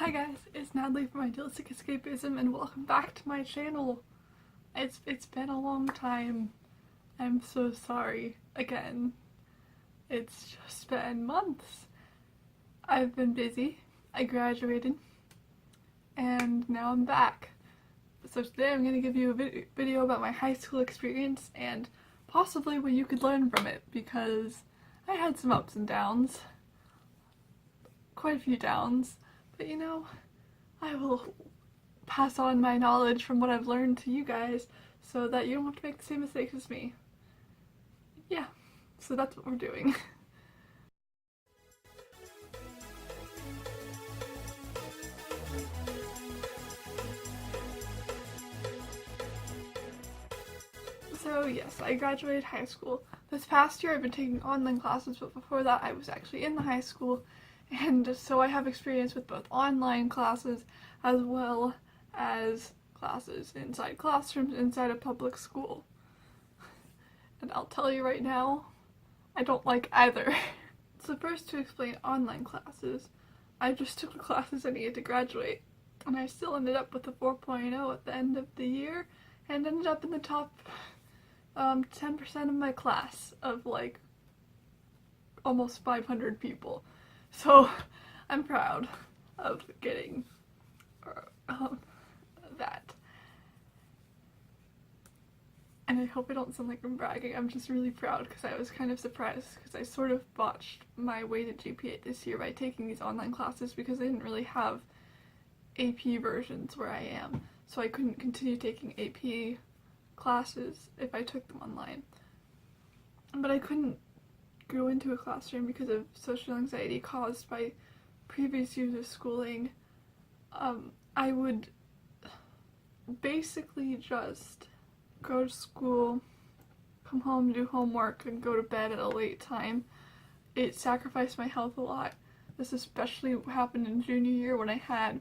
Hi guys, it's Natalie from Idealistic Escapism and welcome back to my channel. It's been a long time. I'm so sorry again. It's just been months. I've been busy. I graduated and now I'm back. So today I'm going to give you a video about my high school experience and possibly what you could learn from it, because I had some ups and downs. Quite a few downs. But you know, I will pass on my knowledge from what I've learned to you guys so that you don't have to make the same mistakes as me. Yeah, so that's what we're doing. So yes, I graduated high school. This past year I've been taking online classes, but before that I was actually in the high school, and so I have experience with both online classes as well as classes inside classrooms inside a public school. And I'll tell you right now, I don't like either. So first, to explain online classes, I just took the classes I needed to graduate, and I still ended up with a 4.0 at the end of the year and ended up in the top 10% of my class of like almost 500 people. So I'm proud of getting that. And I hope I don't sound like I'm bragging. I'm just really proud because I was kind of surprised because I sort of botched my weighted GPA this year by taking these online classes because I didn't really have AP versions where I am. So I couldn't continue taking AP classes if I took them online. But I couldn't go into a classroom because of social anxiety caused by previous years of schooling. I would basically just go to school, come home, do homework, and go to bed at a late time. It sacrificed my health a lot. This especially happened in junior year when I had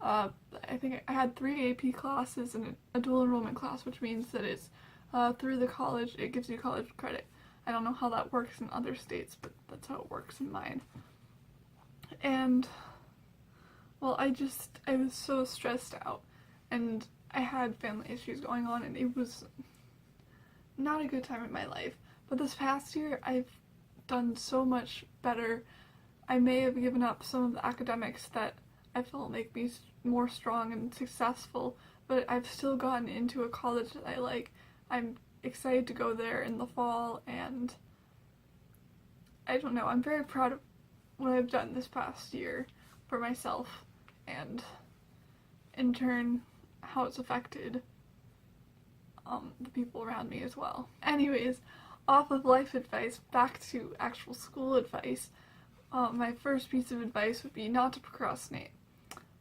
I think I had 3 AP classes and a dual enrollment class, which means that it's through the college, it gives you college credit. I don't know how that works in other states, but that's how it works in mine. And, well, I was so stressed out, and I had family issues going on, and it was not a good time in my life. But this past year, I've done so much better. I may have given up some of the academics that I felt make me more strong and successful, but I've still gotten into a college that I like. I'm excited to go there in the fall, and I don't know, I'm very proud of what I've done this past year for myself, and in turn how it's affected the people around me as well. Anyways, off of life advice, back to actual school advice. My first piece of advice would be not to procrastinate,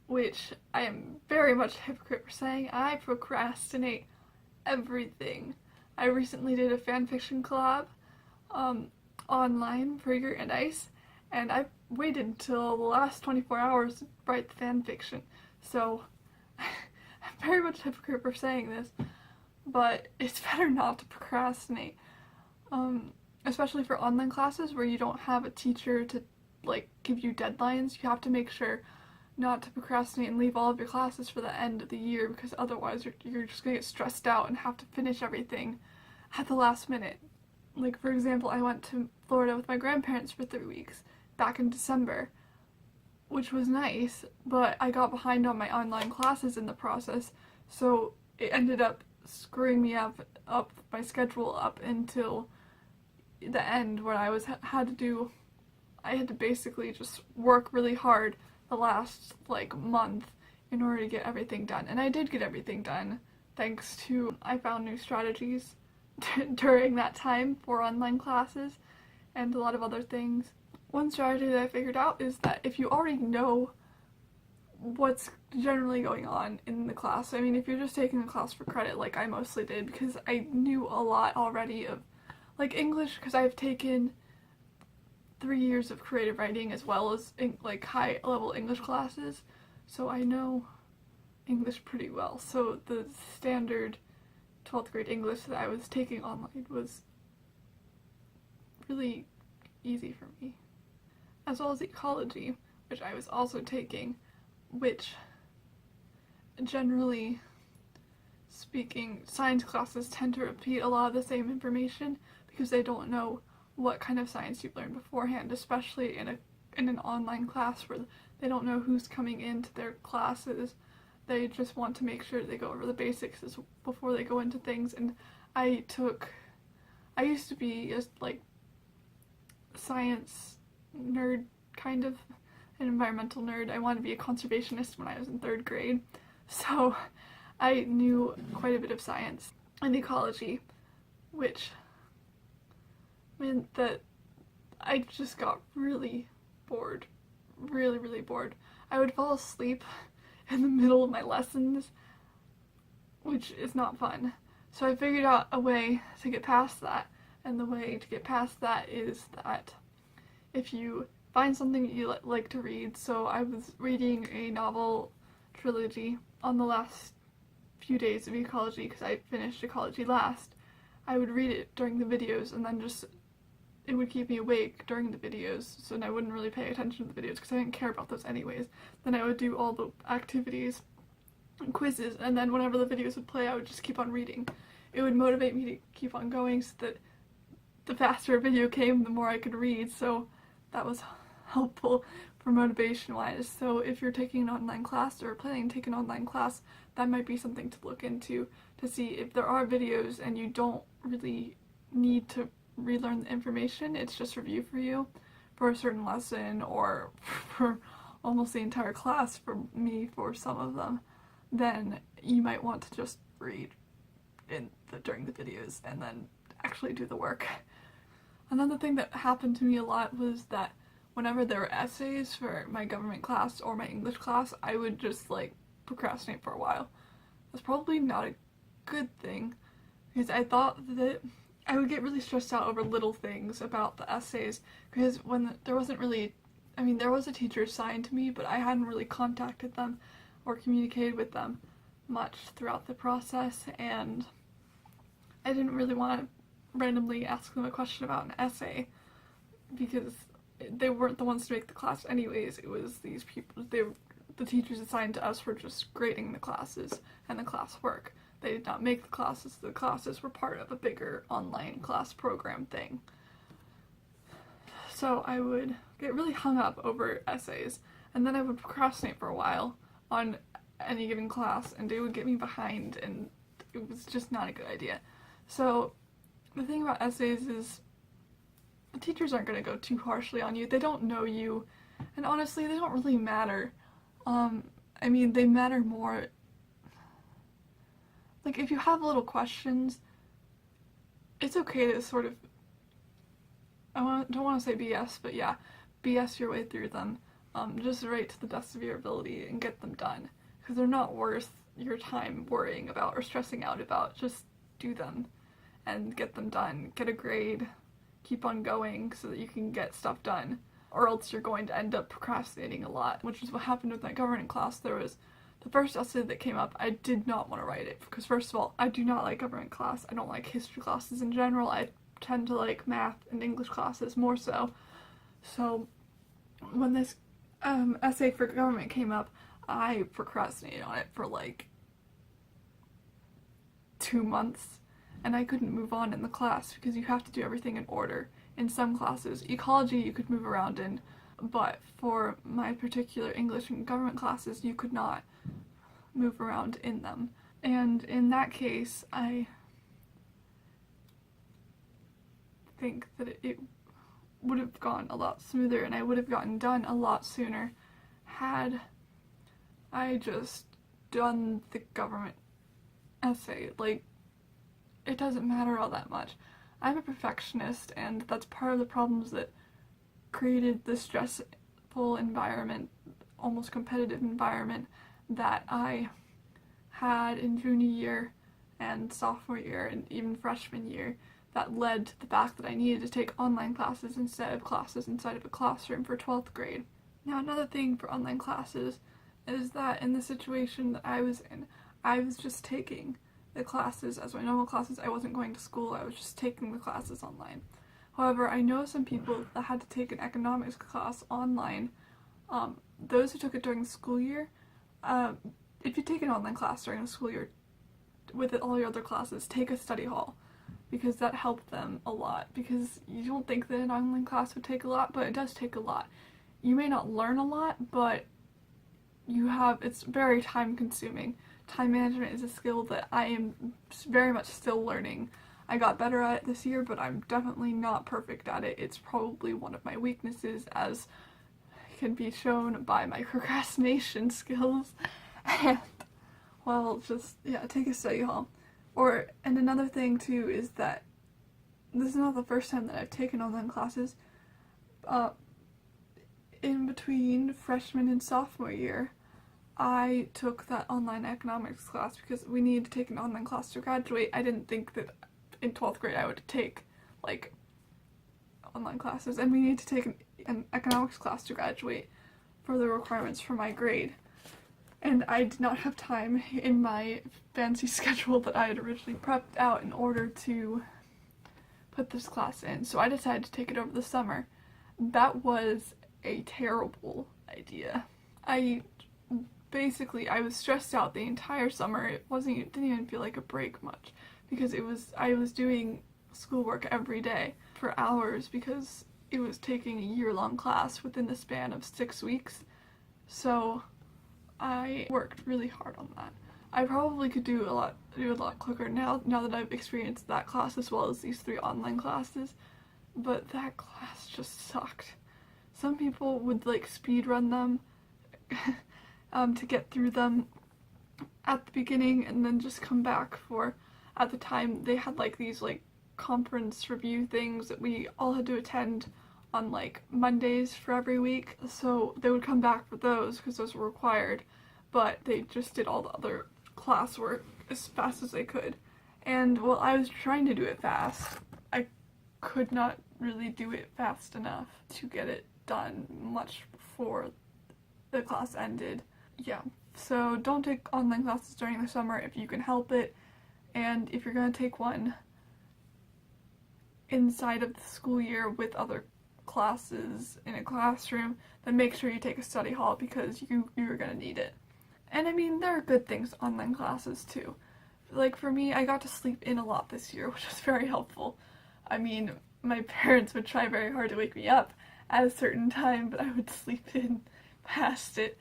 which I am very much a hypocrite for saying. I procrastinate everything. I recently did a fanfiction collab online for Yurt and Ice, and I waited until the last 24 hours to write the fanfiction. So I'm very much a hypocrite for saying this, but it's better not to procrastinate. Especially for online classes where you don't have a teacher to like give you deadlines. You have to make sure not to procrastinate and leave all of your classes for the end of the year, because otherwise you're just gonna get stressed out and have to finish everything at the last minute. Like, for example, I went to Florida with my grandparents for 3 weeks back in December, which was nice, but I got behind on my online classes in the process, so it ended up screwing me up my schedule up until the end, where I had to basically just work really hard the last like month in order to get everything done. And I did get everything done thanks to I found new strategies during that time for online classes and a lot of other things. One strategy that I figured out is that if you already know what's generally going on in the class, I mean, if you're just taking a class for credit like I mostly did, because I knew a lot already of like English, because I've taken 3 years of creative writing as well as like high level English classes, so I know English pretty well. So the standard 12th grade English that I was taking online was really easy for me, as well as ecology, which I was also taking which generally speaking, science classes tend to repeat a lot of the same information because they don't know what kind of science you've learned beforehand, especially in an online class where they don't know who's coming into their classes. They just want to make sure they go over the basics before they go into things. And I used to be a science nerd, kind of an environmental nerd. I wanted to be a conservationist when I was in 3rd grade, so I knew quite a bit of science and ecology, which meant that I just got really bored, really bored. I would fall asleep in the middle of my lessons, which is not fun. So I figured out a way to get past that, and the way to get past that is that if you find something that you like to read. So I was reading a novel trilogy on the last few days of ecology because I finished ecology last. I would read it during the videos, and then it would keep me awake during the videos, so then I wouldn't really pay attention to the videos because I didn't care about those anyways. Then I would do all the activities and quizzes, and then whenever the videos would play, I would just keep on reading. It would motivate me to keep on going so that the faster a video came, the more I could read, so that was helpful for motivation-wise. So if you're taking an online class or planning to take an online class, that might be something to look into to see if there are videos and you don't really need to relearn the information. It's just review for you for a certain lesson or for almost the entire class for me for some of them. Then you might want to just read during the videos and then actually do the work. Another thing that happened to me a lot was that whenever there were essays for my government class or my English class, I would just procrastinate for a while. That's probably not a good thing because I thought that I would get really stressed out over little things about the essays because there wasn't really, there was a teacher assigned to me, but I hadn't really contacted them or communicated with them much throughout the process, and I didn't really want to randomly ask them a question about an essay because they weren't the ones to make the class anyways. It was these people, the teachers assigned to us were just grading the classes and the classwork. They did not make the classes were part of a bigger online class program thing. So I would get really hung up over essays, and then I would procrastinate for a while on any given class, and it would get me behind, and it was just not a good idea. So the thing about essays is the teachers aren't going to go too harshly on you. They don't know you, and honestly, they don't really matter. They matter more, if you have little questions, it's okay to sort of, don't want to say BS, but yeah, BS your way through them, just write to the best of your ability and get them done, because they're not worth your time worrying about or stressing out about. Just do them and get them done, get a grade, keep on going so that you can get stuff done, or else you're going to end up procrastinating a lot, which is what happened with my government class. There was the first essay that came up, I did not want to write it, because first of all, I do not like government class. I don't like history classes in general. I tend to like math and English classes more so. So when this essay for government came up, I procrastinated on it for 2 months, and I couldn't move on in the class because you have to do everything in order. In some classes, ecology you could move around in, but for my particular English and government classes, you could not move around in them. And in that case, I think that it would have gone a lot smoother, and I would have gotten done a lot sooner had I just done the government essay. It doesn't matter all that much. I'm a perfectionist, and that's part of the problems that created the stressful environment, almost competitive environment, that I had in junior year and sophomore year and even freshman year, that led to the fact that I needed to take online classes instead of classes inside of a classroom for 12th grade. Now, another thing for online classes is that in the situation that I was in, I was just taking the classes as my normal classes. I wasn't going to school, I was just taking the classes online. However, I know some people that had to take an economics class online. Those who took it during the school year if you take an online class during the school year with all your other classes, take a study hall, because that helped them a lot, because you don't think that an online class would take a lot, but it does take a lot. You may not learn a lot, but it's very time consuming. Time management is a skill that I am very much still learning. I got better at it this year, but I'm definitely not perfect at it. It's probably one of my weaknesses, as can be shown by my procrastination skills. And, well, take a study hall. And another thing too is that this is not the first time that I've taken online classes. In between freshman and sophomore year, I took that online economics class because we needed to take an online class to graduate. I didn't think that in 12th grade I would take, online classes, and we needed to take an economics class to graduate for the requirements for my grade. And I did not have time in my fancy schedule that I had originally prepped out in order to put this class in, so I decided to take it over the summer. That was a terrible idea. I was stressed out the entire summer. It didn't even feel like a break much, because I was doing schoolwork every day for hours, because it was taking a year-long class within the span of 6 weeks. So I worked really hard on that. I probably could do a lot quicker now that I've experienced that class as well as these 3 online classes, but that class just sucked. Some people would speed run them to get through them at the beginning and then just come back at the time they had these conference review things that we all had to attend on Mondays for every week, so they would come back for those because those were required, but they just did all the other classwork as fast as they could. And while I was trying to do it fast, I could not really do it fast enough to get it done much before the class ended. Yeah, so don't take online classes during the summer if you can help it, and if you're going to take one inside of the school year with other classes in a classroom, then make sure you take a study hall, because you're going to need it. And I mean, there are good things online classes too. For me, I got to sleep in a lot this year, which was very helpful. I mean, my parents would try very hard to wake me up at a certain time, but I would sleep in past it.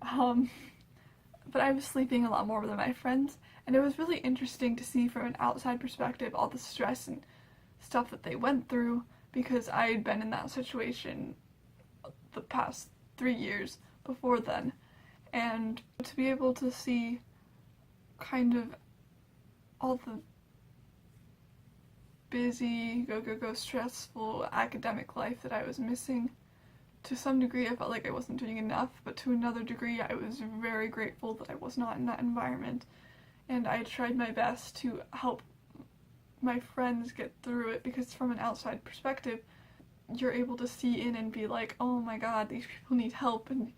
But I was sleeping a lot more than my friends, and it was really interesting to see from an outside perspective all the stress and stuff that they went through, because I had been in that situation the past 3 years before then. And to be able to see kind of all the busy, go, stressful academic life that I was missing, to some degree I felt like I wasn't doing enough, but to another degree I was very grateful that I was not in that environment. And I tried my best to help my friends get through it, because from an outside perspective, you're able to see in and be like, oh my god, these people need help, and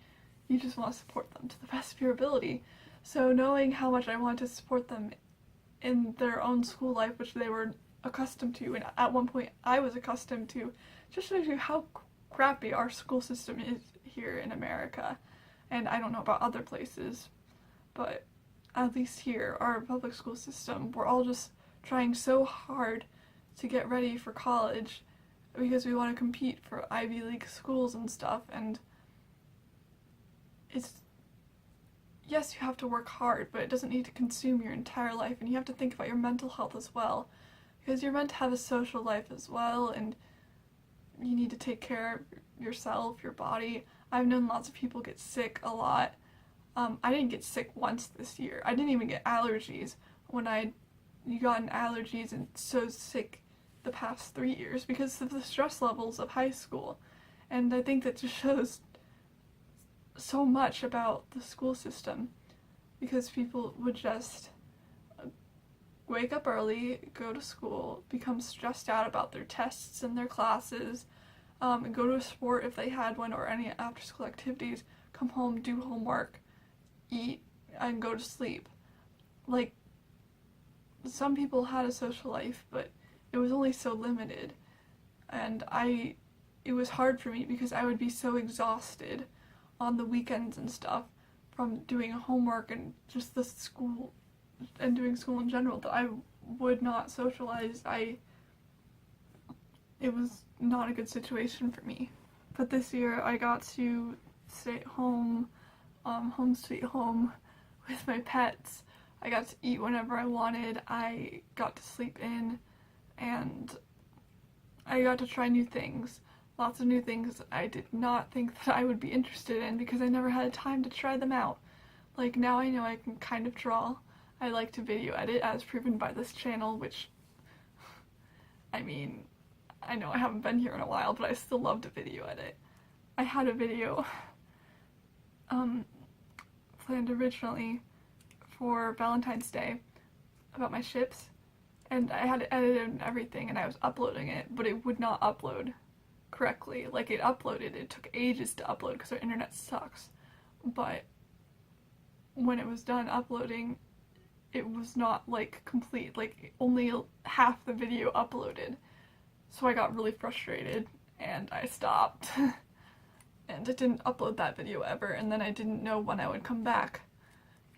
you just want to support them to the best of your ability. So knowing how much I wanted to support them in their own school life, which they were accustomed to, and at one point I was accustomed to, just shows you how crappy our school system is here in America. And I don't know about other places, but at least here, our public school system, we're all just trying so hard to get ready for college because we want to compete for Ivy League schools and stuff, and yes, you have to work hard, but it doesn't need to consume your entire life, and you have to think about your mental health as well, because you're meant to have a social life as well, and you need to take care of yourself, your body. I've known lots of people get sick a lot. I didn't get sick once this year. I didn't even get allergies when I'd gotten allergies and so sick the past 3 years because of the stress levels of high school. And I think that just shows so much about the school system, because people would just wake up early, go to school, become stressed out about their tests and their classes, and go to a sport if they had one, or any after-school activities, come home, do homework, eat, and go to sleep. Some people had a social life, but it was only so limited, and it was hard for me because I would be so exhausted on the weekends and stuff from doing homework and just the school and doing school in general that I would not socialize. It was not a good situation for me. But this year I got to stay at home, home sweet home with my pets. I got to eat whenever I wanted. I got to sleep in, and I got to try new things. Lots of new things I did not think that I would be interested in because I never had time to try them out. Like, now I know I can kind of draw. I like to video edit, as proven by this channel, which, I mean, I know I haven't been here in a while, but I still love to video edit. I had a video planned originally for Valentine's Day about my ships, and I had it edited and everything, and I was uploading it, but it would not upload correctly. Like, it uploaded, it took ages to upload because our internet sucks, but when it was done uploading, it was not, like, complete. Like, only half the video uploaded. So I got really frustrated, and I stopped. And I didn't upload that video ever, and then I didn't know when I would come back.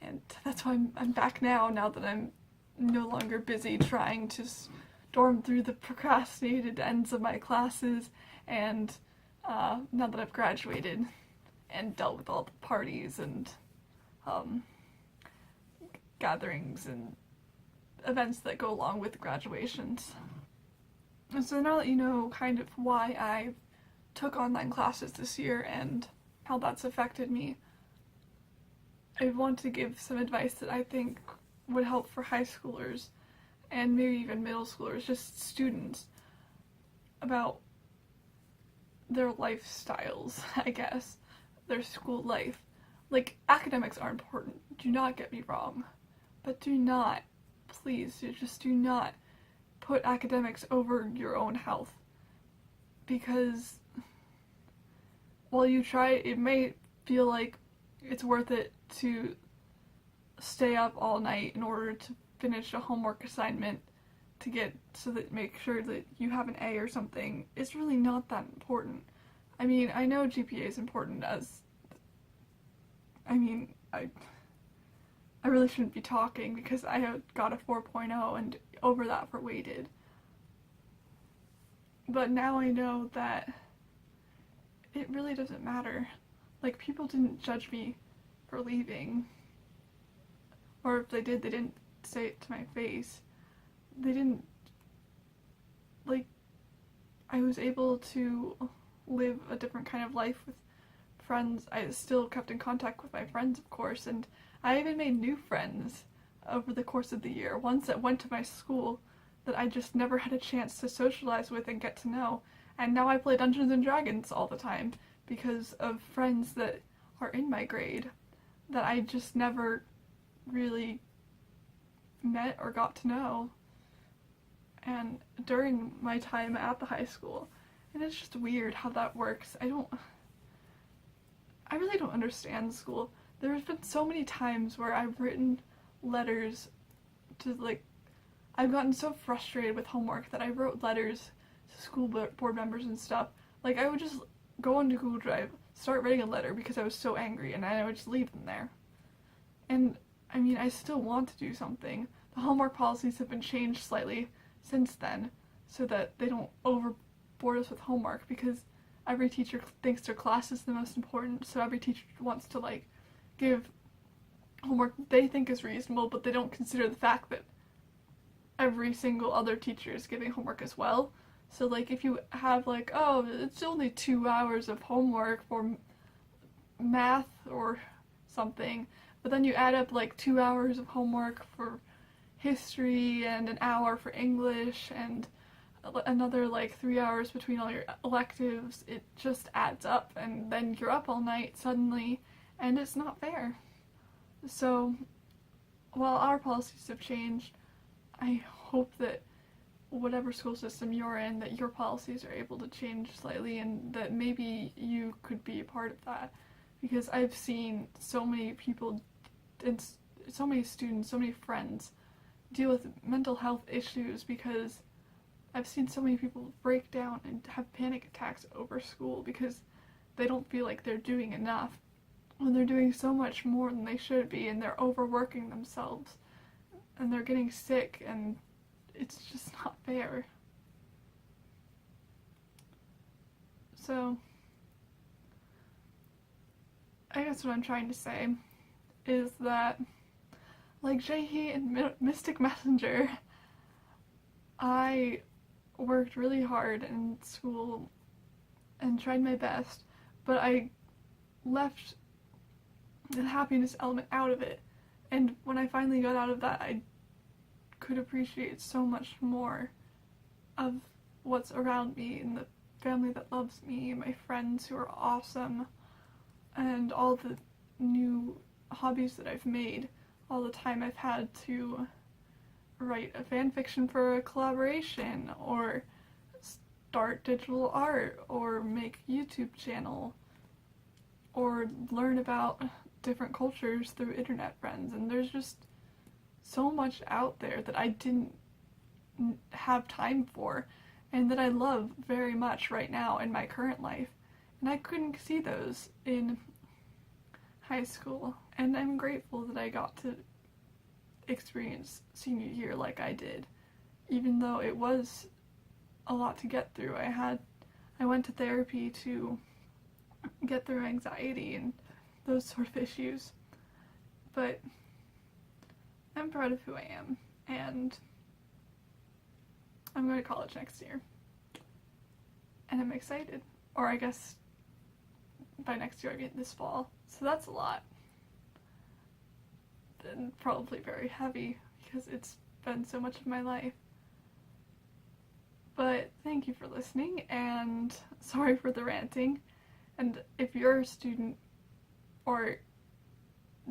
And that's why I'm back now that I'm no longer busy trying to storm through the procrastinated ends of my classes, and now that I've graduated and dealt with all the parties and gatherings and events that go along with graduations. And so now that you know kind of why I took online classes this year and how that's affected me, I want to give some advice that I think would help for high schoolers and maybe even middle schoolers, just students, about their lifestyles, I guess, their school life. Like, academics are important, do not get me wrong, but do not, please, just do not put academics over your own health, because while you try, it may feel like it's worth it to stay up all night in order to finish a homework assignment to get, so that make sure that you have an A or something. It's really not that important. I mean, I know GPA is important I really shouldn't be talking because I have got a 4.0 and over that for weighted. But now I know that it really doesn't matter. Like, people didn't judge me for leaving. Or if they did, they didn't say it to my face. They didn't, like, I was able to live a different kind of life with friends. I still kept in contact with my friends, of course, and I even made new friends over the course of the year. Ones that went to my school that I just never had a chance to socialize with and get to know. And now I play Dungeons and Dragons all the time because of friends that are in my grade that I just never really met or got to know. And during my time at the high school, and it's just weird how that works. I really don't understand school. There's been so many times where I've written letters to, like, I've gotten so frustrated with homework that I wrote letters to school board members and stuff. Like, I would just go onto Google Drive, start writing a letter because I was so angry, and I would just leave them there. And, I mean, I still want to do something. The homework policies have been changed slightly since then, so that they don't overboard us with homework, because every teacher thinks their class is the most important, so every teacher wants to, like, give homework they think is reasonable, but they don't consider the fact that every single other teacher is giving homework as well. So, like, if you have, like, oh, it's only 2 hours of homework for math or something, but then you add up, like, 2 hours of homework for history and an hour for English and another, like, 3 hours between all your electives, it just adds up, and then you're up all night suddenly, and it's not fair. So, while our policies have changed, I hope that whatever school system you're in, that your policies are able to change slightly, and that maybe you could be a part of that. Because I've seen so many people, and so many students, so many friends, deal with mental health issues because I've seen so many people break down and have panic attacks over school because they don't feel like they're doing enough when they're doing so much more than they should be, and they're overworking themselves, and they're getting sick, and it's just not fair. So, I guess what I'm trying to say is that, like Jaehee and Mystic Messenger, I worked really hard in school and tried my best, but I left the happiness element out of it. And when I finally got out of that, I could appreciate so much more of what's around me and the family that loves me, my friends who are awesome, and all the new hobbies that I've made, all the time I've had to write a fanfiction for a collaboration, or start digital art, or make a YouTube channel, or learn about different cultures through internet friends. And there's just so much out there that I didn't have time for, and that I love very much right now in my current life. And I couldn't see those in high school. And I'm grateful that I got to experience senior year like I did, even though it was a lot to get through. I went to therapy to get through anxiety and those sort of issues, but I'm proud of who I am, and I'm going to college next year, and I'm excited. Or I guess by next year I mean this fall, so that's a lot, and probably very heavy because it's been so much of my life. But thank you for listening, and sorry for the ranting. And if you're a student, or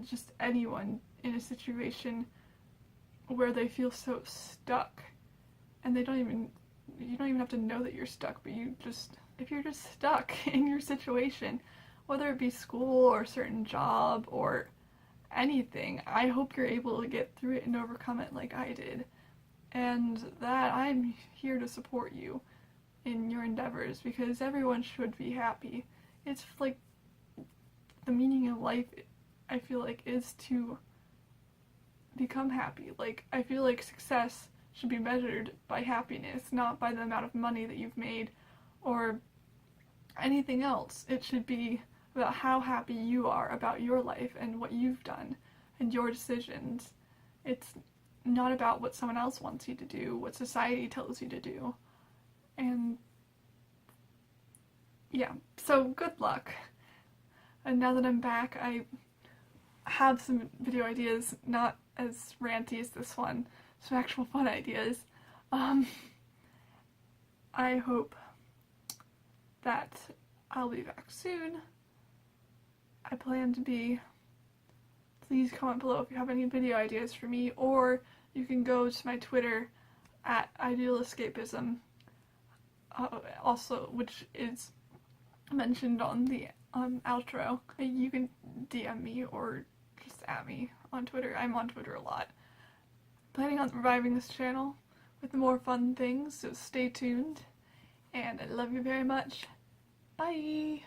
just anyone in a situation where they feel so stuck, and you don't even have to know that you're stuck, but if you're just stuck in your situation, whether it be school or a certain job or anything, I hope you're able to get through it and overcome it like I did. And that I'm here to support you in your endeavors, because everyone should be happy. It's like the meaning of life, I feel like, is to become happy. Like, I feel like success should be measured by happiness, not by the amount of money that you've made or anything else. It should be about how happy you are about your life and what you've done and your decisions. It's not about what someone else wants you to do, what society tells you to do. And yeah, so good luck. And now that I'm back, I have some video ideas, not as ranty as this one, some actual fun ideas. I hope that I'll be back soon. I plan to be. Please comment below if you have any video ideas for me, or you can go to my Twitter at idealescapism, also, which is mentioned on the outro. You can DM me or just at me on Twitter. I'm on Twitter a lot. Planning on reviving this channel with more fun things, so stay tuned, and I love you very much. Bye!